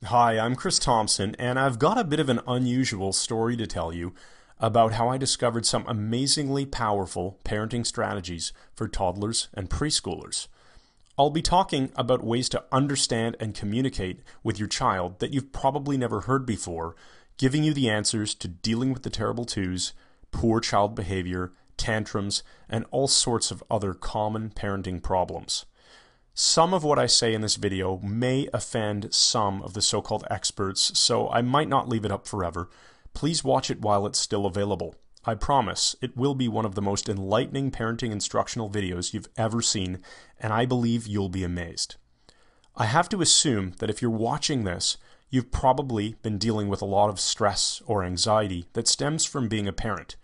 Hi, I'm Chris Thompson, and I've got a bit of an unusual story to tell you about how I discovered some amazingly powerful parenting strategies for toddlers and preschoolers. I'll be talking about ways to understand and communicate with your child that you've probably never heard before, giving you the answers to dealing with the terrible twos, poor child behavior, tantrums, and all sorts of other common parenting problems. Some of what I say in this video may offend some of the so-called experts, so I might not leave it up forever. Please watch it while it's still available. I promise it will be one of the most enlightening parenting instructional videos you've ever seen, and I believe you'll be amazed. I have to assume that if you're watching this, you've probably been dealing with a lot of stress or anxiety that stems from being a parent.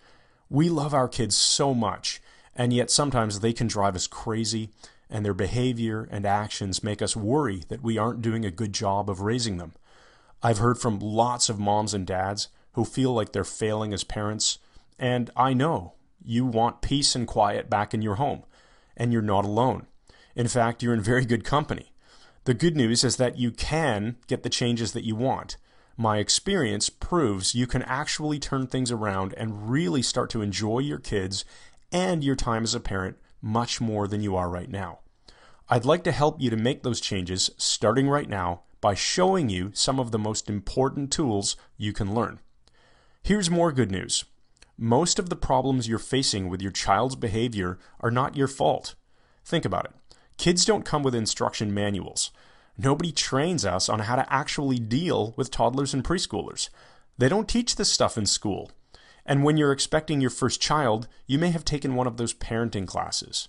We love our kids so much, and yet sometimes they can drive us crazy, and their behavior and actions make us worry that we aren't doing a good job of raising them. I've heard from lots of moms and dads who feel like they're failing as parents, and I know you want peace and quiet back in your home, and you're not alone. In fact, you're in very good company. The good news is that you can get the changes that you want. My experience proves you can actually turn things around and really start to enjoy your kids and your time as a parent much more than you are right now. I'd like to help you to make those changes starting right now by showing you some of the most important tools you can learn. Here's more good news. Most of the problems you're facing with your child's behavior are not your fault. Think about it. Kids don't come with instruction manuals. Nobody trains us on how to actually deal with toddlers and preschoolers. They don't teach this stuff in school. And when you're expecting your first child, you may have taken one of those parenting classes.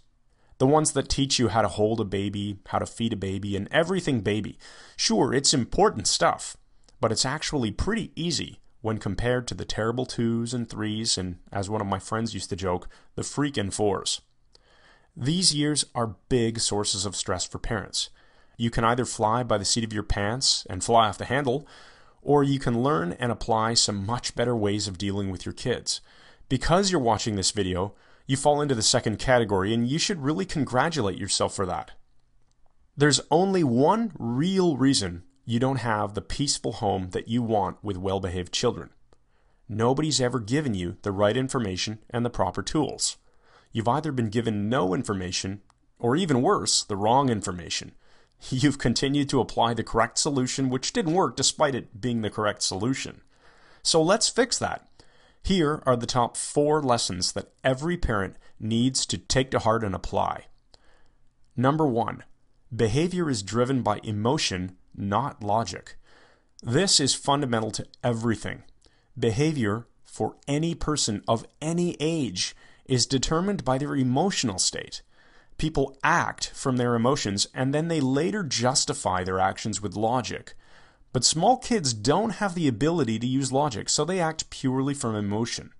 The ones that teach you how to hold a baby, how to feed a baby, and everything baby. Sure, it's important stuff, but it's actually pretty easy when compared to the terrible twos and threes and, as one of my friends used to joke, the freaking fours. These years are big sources of stress for parents. You can either fly by the seat of your pants and fly off the handle, or you can learn and apply some much better ways of dealing with your kids. Because you're watching this video, you fall into the second category, and you should really congratulate yourself for that. There's only one real reason you don't have the peaceful home that you want with well-behaved children. Nobody's ever given you the right information and the proper tools. You've either been given no information, or even worse, the wrong information. You've continued to apply the correct solution, which didn't work despite it being the correct solution. So let's fix that. Here are the top 4 lessons that every parent needs to take to heart and apply. Number 1, behavior is driven by emotion, not logic. This is fundamental to everything. Behavior for any person of any age is determined by their emotional state. People act from their emotions, and then they later justify their actions with logic. But small kids don't have the ability to use logic, so they act purely from emotion.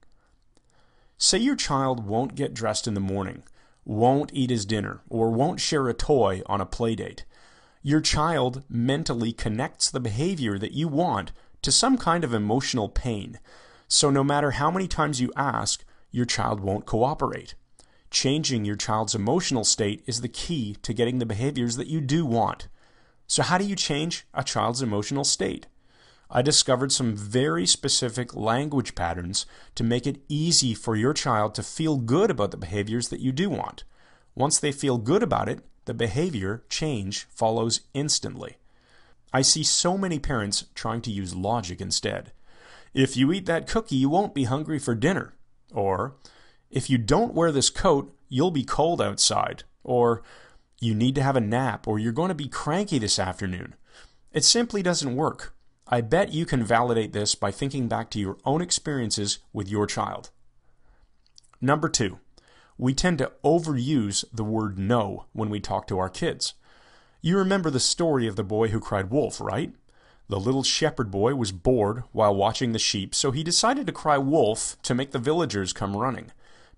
Say your child won't get dressed in the morning, won't eat his dinner, or won't share a toy on a play date. Your child mentally connects the behavior that you want to some kind of emotional pain. So no matter how many times you ask, your child won't cooperate. Changing your child's emotional state is the key to getting the behaviors that you do want. So how do you change a child's emotional state? I discovered some very specific language patterns to make it easy for your child to feel good about the behaviors that you do want. Once they feel good about it, the behavior change follows instantly. I see so many parents trying to use logic instead. If you eat that cookie, you won't be hungry for dinner. Or, if you don't wear this coat, you'll be cold outside. Or, you need to have a nap, or you're going to be cranky this afternoon. It simply doesn't work. I bet you can validate this by thinking back to your own experiences with your child. Number 2, we tend to overuse the word no when we talk to our kids. You remember the story of the boy who cried wolf, right? The little shepherd boy was bored while watching the sheep, so he decided to cry wolf to make the villagers come running.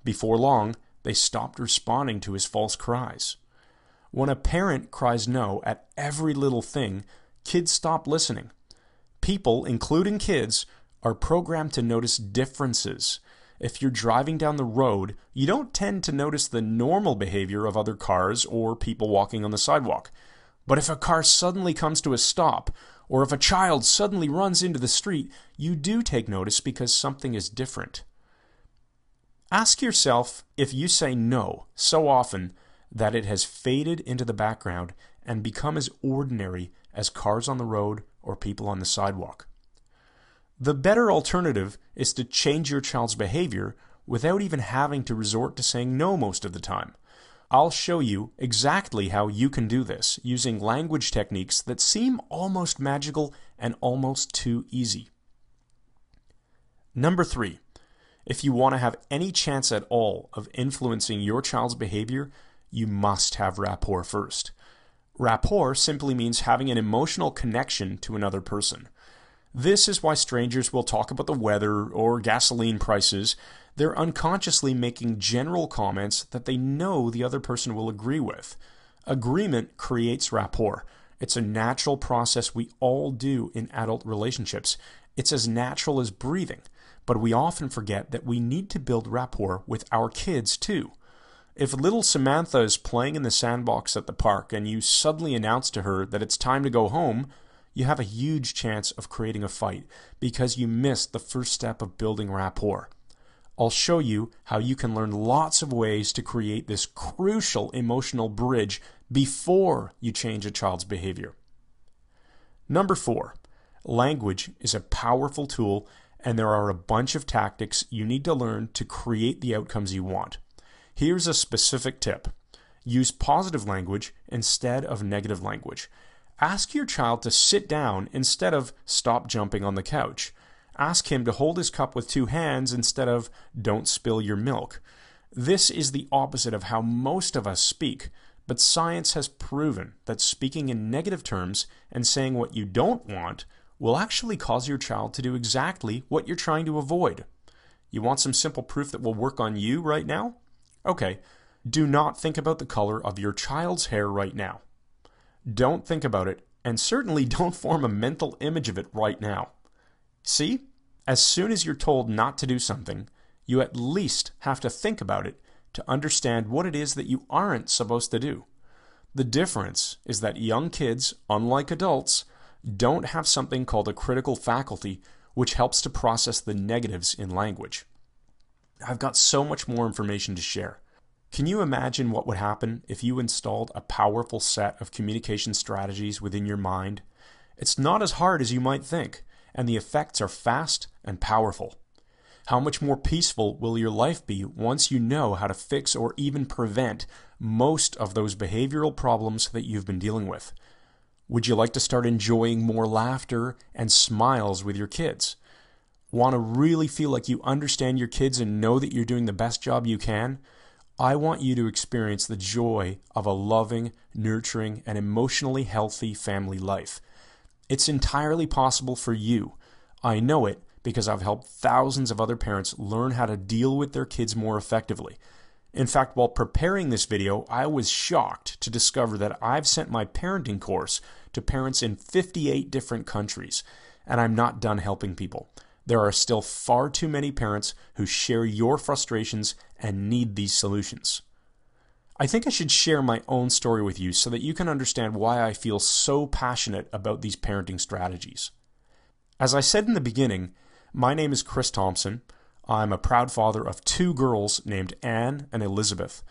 Before long, they stopped responding to his false cries. When a parent cries no at every little thing, kids stop listening. People, including kids, are programmed to notice differences. If you're driving down the road, you don't tend to notice the normal behavior of other cars or people walking on the sidewalk. But if a car suddenly comes to a stop, Or if a child suddenly runs into the street, you do take notice because something is different. Ask yourself if you say no so often that it has faded into the background and become as ordinary as cars on the road or people on the sidewalk. The better alternative is to change your child's behavior without even having to resort to saying no most of the time. I'll show you exactly how you can do this using language techniques that seem almost magical and almost too easy. Number 3, if you want to have any chance at all of influencing your child's behavior, you must have rapport first. Rapport simply means having an emotional connection to another person. This is why strangers will talk about the weather or gasoline prices. They're unconsciously making general comments that they know the other person will agree with. Agreement creates rapport. It's a natural process we all do in adult relationships. It's as natural as breathing, but we often forget that we need to build rapport with our kids too. If little Samantha is playing in the sandbox at the park and you suddenly announce to her that it's time to go home, you have a huge chance of creating a fight because you missed the first step of building rapport. I'll show you how you can learn lots of ways to create this crucial emotional bridge before you change a child's behavior. Number 4, language is a powerful tool, and there are a bunch of tactics you need to learn to create the outcomes you want. Here's a specific tip. Use positive language instead of negative language. Ask your child to sit down instead of stop jumping on the couch. Ask him to hold his cup with 2 hands instead of don't spill your milk. This is the opposite of how most of us speak, but science has proven that speaking in negative terms and saying what you don't want will actually cause your child to do exactly what you're trying to avoid. You want some simple proof that will work on you right now? Okay, do not think about the color of your child's hair right now. Don't think about it, and certainly don't form a mental image of it right now. See? As soon as you're told not to do something, you at least have to think about it to understand what it is that you aren't supposed to do. The difference is that young kids, unlike adults, don't have something called a critical faculty, which helps to process the negatives in language. I've got so much more information to share. Can you imagine what would happen if you installed a powerful set of communication strategies within your mind? It's not as hard as you might think, and the effects are fast and powerful. How much more peaceful will your life be once you know how to fix or even prevent most of those behavioral problems that you've been dealing with? Would you like to start enjoying more laughter and smiles with your kids? Want to really feel like you understand your kids and know that you're doing the best job you can? I want you to experience the joy of a loving, nurturing, and emotionally healthy family life. It's entirely possible for you. I know it because I've helped thousands of other parents learn how to deal with their kids more effectively. In fact, while preparing this video, I was shocked to discover that I've sent my parenting course to parents in 58 different countries, and I'm not done helping people. There are still far too many parents who share your frustrations and need these solutions. I think I should share my own story with you so that you can understand why I feel so passionate about these parenting strategies. As I said in the beginning, my name is Chris Thompson. I'm a proud father of 2 girls named Anne and Elizabeth.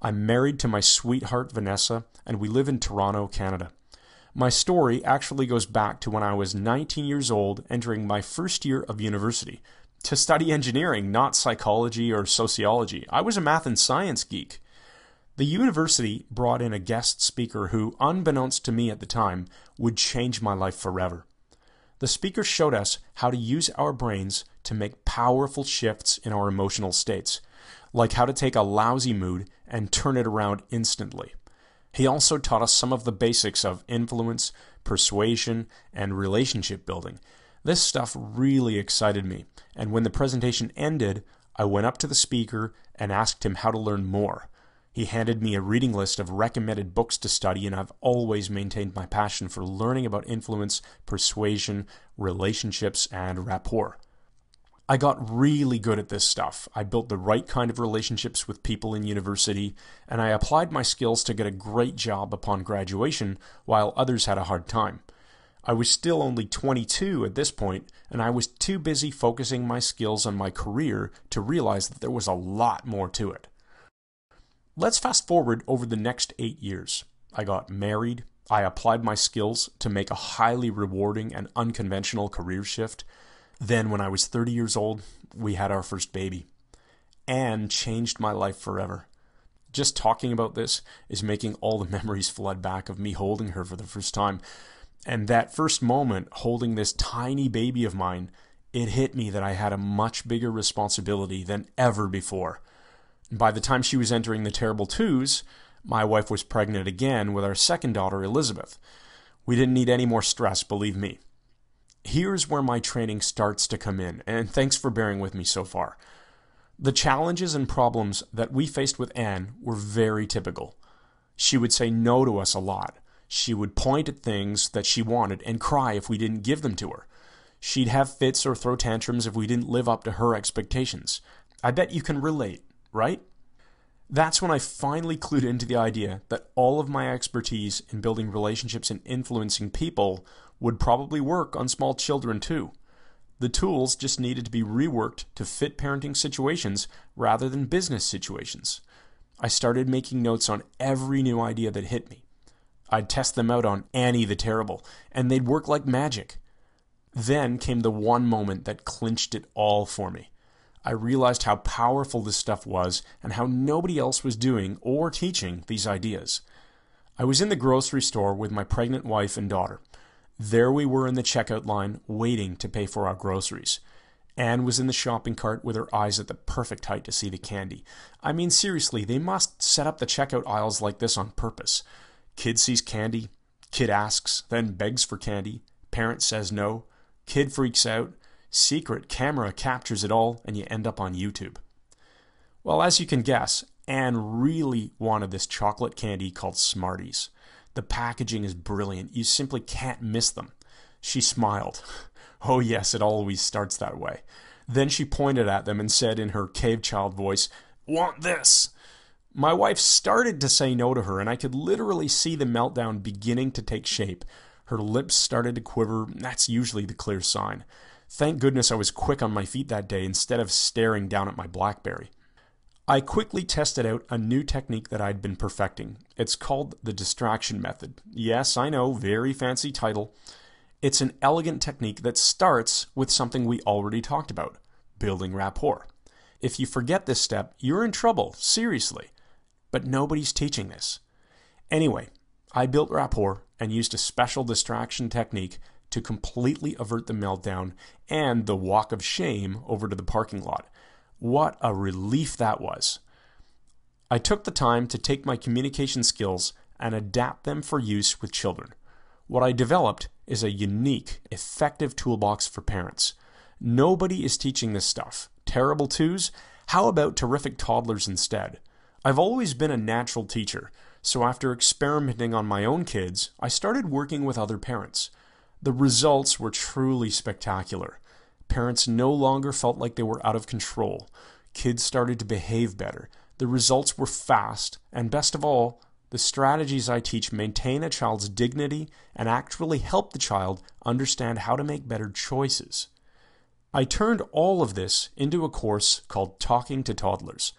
I'm married to my sweetheart Vanessa, and we live in Toronto, Canada. My story actually goes back to when I was 19 years old, entering my first year of university, to study engineering, not psychology or sociology. I was a math and science geek. The university brought in a guest speaker who, unbeknownst to me at the time, would change my life forever. The speaker showed us how to use our brains to make powerful shifts in our emotional states, like how to take a lousy mood and turn it around instantly. He also taught us some of the basics of influence, persuasion, and relationship building. This stuff really excited me, and when the presentation ended, I went up to the speaker and asked him how to learn more. He handed me a reading list of recommended books to study, and I've always maintained my passion for learning about influence, persuasion, relationships, and rapport. I got really good at this stuff. I built the right kind of relationships with people in university, and I applied my skills to get a great job upon graduation while others had a hard time. I was still only 22 at this point, and I was too busy focusing my skills on my career to realize that there was a lot more to it. Let's fast forward over the next 8 years. I got married. I applied my skills to make a highly rewarding and unconventional career shift. Then, when I was 30 years old, we had our first baby. Anne changed my life forever. Just talking about this is making all the memories flood back of me holding her for the first time. And that first moment, holding this tiny baby of mine, it hit me that I had a much bigger responsibility than ever before. By the time she was entering the terrible twos, my wife was pregnant again with our second daughter, Elizabeth. We didn't need any more stress, believe me. Here's where my training starts to come in, and thanks for bearing with me so far. The challenges and problems that we faced with Anne were very typical. She would say no to us a lot. She would point at things that she wanted and cry if we didn't give them to her. She'd have fits or throw tantrums if we didn't live up to her expectations. I bet you can relate, right? That's when I finally clued into the idea that all of my expertise in building relationships and influencing people would probably work on small children too. The tools just needed to be reworked to fit parenting situations rather than business situations. I started making notes on every new idea that hit me. I'd test them out on Annie the Terrible, and they'd work like magic. Then came the one moment that clinched it all for me. I realized how powerful this stuff was and how nobody else was doing or teaching these ideas. I was in the grocery store with my pregnant wife and daughter. There we were in the checkout line waiting to pay for our groceries. Anne was in the shopping cart with her eyes at the perfect height to see the candy. I mean, seriously, they must set up the checkout aisles like this on purpose. Kid sees candy, kid asks, then begs for candy, parent says no, kid freaks out, secret camera captures it all, and you end up on YouTube. Well, as you can guess, Anne really wanted this chocolate candy called Smarties. The packaging is brilliant. You simply can't miss them. She smiled. Oh yes, it always starts that way. Then she pointed at them and said in her cave child voice, "Want this?" My wife started to say no to her, and I could literally see the meltdown beginning to take shape. Her lips started to quiver. That's usually the clear sign. Thank goodness I was quick on my feet that day instead of staring down at my BlackBerry. I quickly tested out a new technique that I'd been perfecting. It's called the distraction method. Yes, I know, very fancy title. It's an elegant technique that starts with something we already talked about, building rapport. If you forget this step, you're in trouble, seriously. But nobody's teaching this. Anyway, I built rapport and used a special distraction technique to completely avert the meltdown and the walk of shame over to the parking lot. What a relief that was. I took the time to take my communication skills and adapt them for use with children. What I developed is a unique, effective toolbox for parents. Nobody is teaching this stuff. Terrible twos? How about terrific toddlers instead? I've always been a natural teacher, so after experimenting on my own kids, I started working with other parents. The results were truly spectacular. Parents no longer felt like they were out of control. Kids started to behave better. The results were fast, and best of all, the strategies I teach maintain a child's dignity and actually help the child understand how to make better choices. I turned all of this into a course called Talking to Toddlers.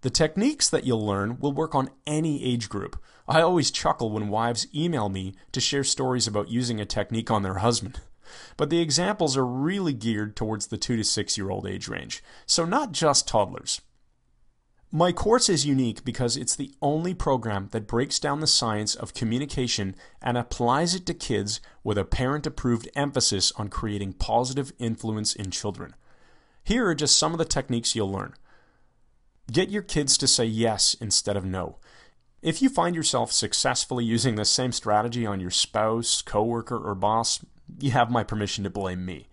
The techniques that you'll learn will work on any age group. I always chuckle when wives email me to share stories about using a technique on their husband. But the examples are really geared towards the 2 to 6-year-old age range, so not just toddlers. My course is unique because it's the only program that breaks down the science of communication and applies it to kids with a parent-approved emphasis on creating positive influence in children. Here are just some of the techniques you'll learn. Get your kids to say yes instead of no. If you find yourself successfully using the same strategy on your spouse, coworker, or boss, you have my permission to blame me.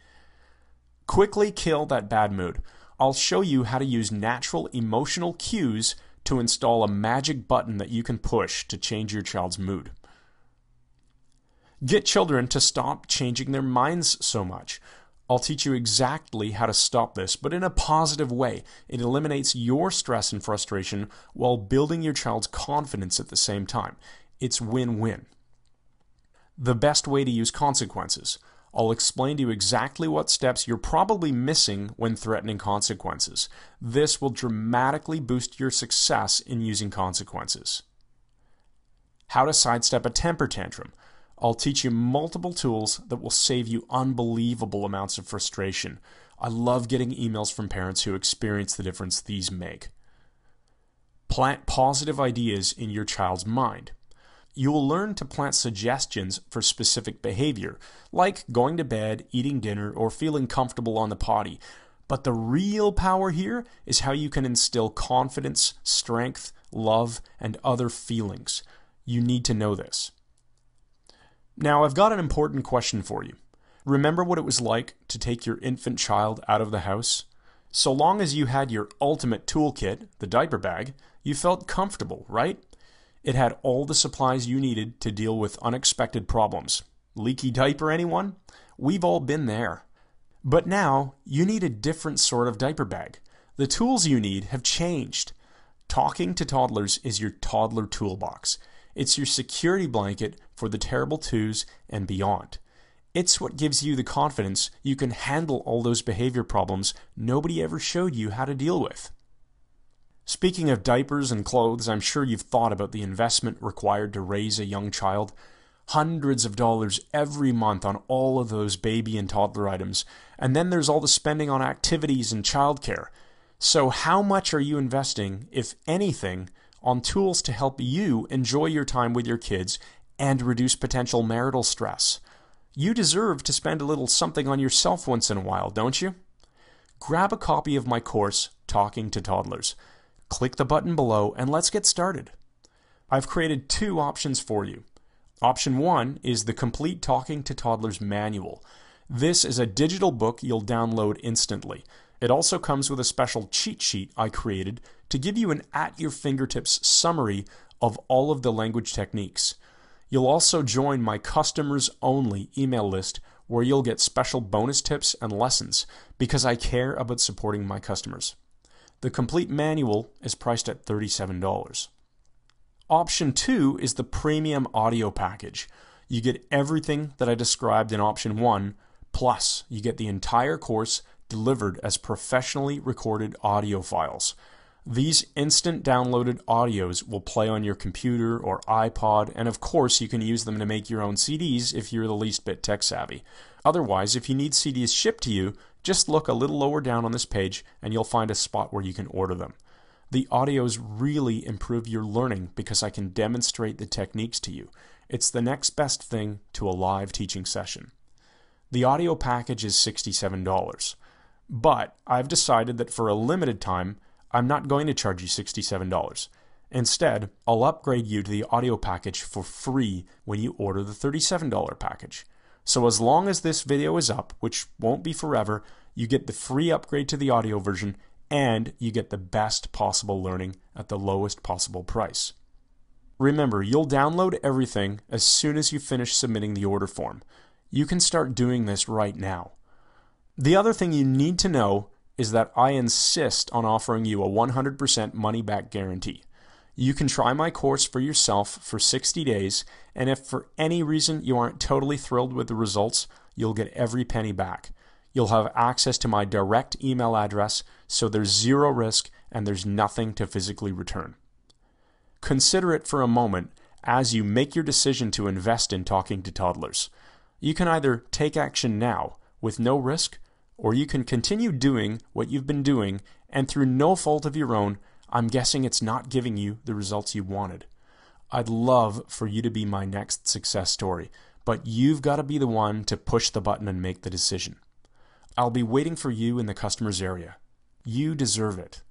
Quickly kill that bad mood. I'll show you how to use natural emotional cues to install a magic button that you can push to change your child's mood. Get children to stop changing their minds so much. I'll teach you exactly how to stop this, but in a positive way. It eliminates your stress and frustration while building your child's confidence at the same time. It's win-win. The best way to use consequences. I'll explain to you exactly what steps you're probably missing when threatening consequences. This will dramatically boost your success in using consequences. How to sidestep a temper tantrum. I'll teach you multiple tools that will save you unbelievable amounts of frustration. I love getting emails from parents who experience the difference these make. Plant positive ideas in your child's mind. You will learn to plant suggestions for specific behavior, like going to bed, eating dinner, or feeling comfortable on the potty. But the real power here is how you can instill confidence, strength, love, and other feelings. You need to know this. Now, I've got an important question for you. Remember what it was like to take your infant child out of the house? So long as you had your ultimate toolkit, the diaper bag, you felt comfortable, right? It had all the supplies you needed to deal with unexpected problems. Leaky diaper, anyone? We've all been there. But now, you need a different sort of diaper bag. The tools you need have changed. Talking to Toddlers is your toddler toolbox. It's your security blanket for the terrible twos and beyond. It's what gives you the confidence you can handle all those behavior problems nobody ever showed you how to deal with. Speaking of diapers and clothes, I'm sure you've thought about the investment required to raise a young child. Hundreds of dollars every month on all of those baby and toddler items. And then there's all the spending on activities and childcare. So how much are you investing, if anything, on tools to help you enjoy your time with your kids and reduce potential marital stress? You deserve to spend a little something on yourself once in a while, don't you? Grab a copy of my course, Talking to Toddlers. Click the button below and let's get started. I've created two options for you. Option 1 is the complete Talking to Toddlers manual. This is a digital book you'll download instantly. It also comes with a special cheat sheet I created to give you an at-your-fingertips summary of all of the language techniques. You'll also join my customers-only email list where you'll get special bonus tips and lessons because I care about supporting my customers. The complete manual is priced at $37. Option 2 is the premium audio package. You get everything that I described in option 1, plus you get the entire course delivered as professionally recorded audio files. These instant downloaded audios will play on your computer or iPod, and of course you can use them to make your own CDs if you're the least bit tech savvy. Otherwise, if you need CDs shipped to you, just look a little lower down on this page and you'll find a spot where you can order them. The audios really improve your learning because I can demonstrate the techniques to you. It's the next best thing to a live teaching session. The audio package is $67, but I've decided that for a limited time, I'm not going to charge you $67. Instead, I'll upgrade you to the audio package for free when you order the $37 package. So as long as this video is up, which won't be forever, you get the free upgrade to the audio version and you get the best possible learning at the lowest possible price. Remember, you'll download everything as soon as you finish submitting the order form. You can start doing this right now. The other thing you need to know is that I insist on offering you a 100% money-back guarantee. You can try my course for yourself for 60 days, and if for any reason you aren't totally thrilled with the results, you'll get every penny back. You'll have access to my direct email address, so there's zero risk and there's nothing to physically return. Consider it for a moment as you make your decision to invest in Talking to Toddlers. You can either take action now with no risk, or you can continue doing what you've been doing, and through no fault of your own, I'm guessing it's not giving you the results you wanted. I'd love for you to be my next success story, but you've got to be the one to push the button and make the decision. I'll be waiting for you in the customer's area. You deserve it.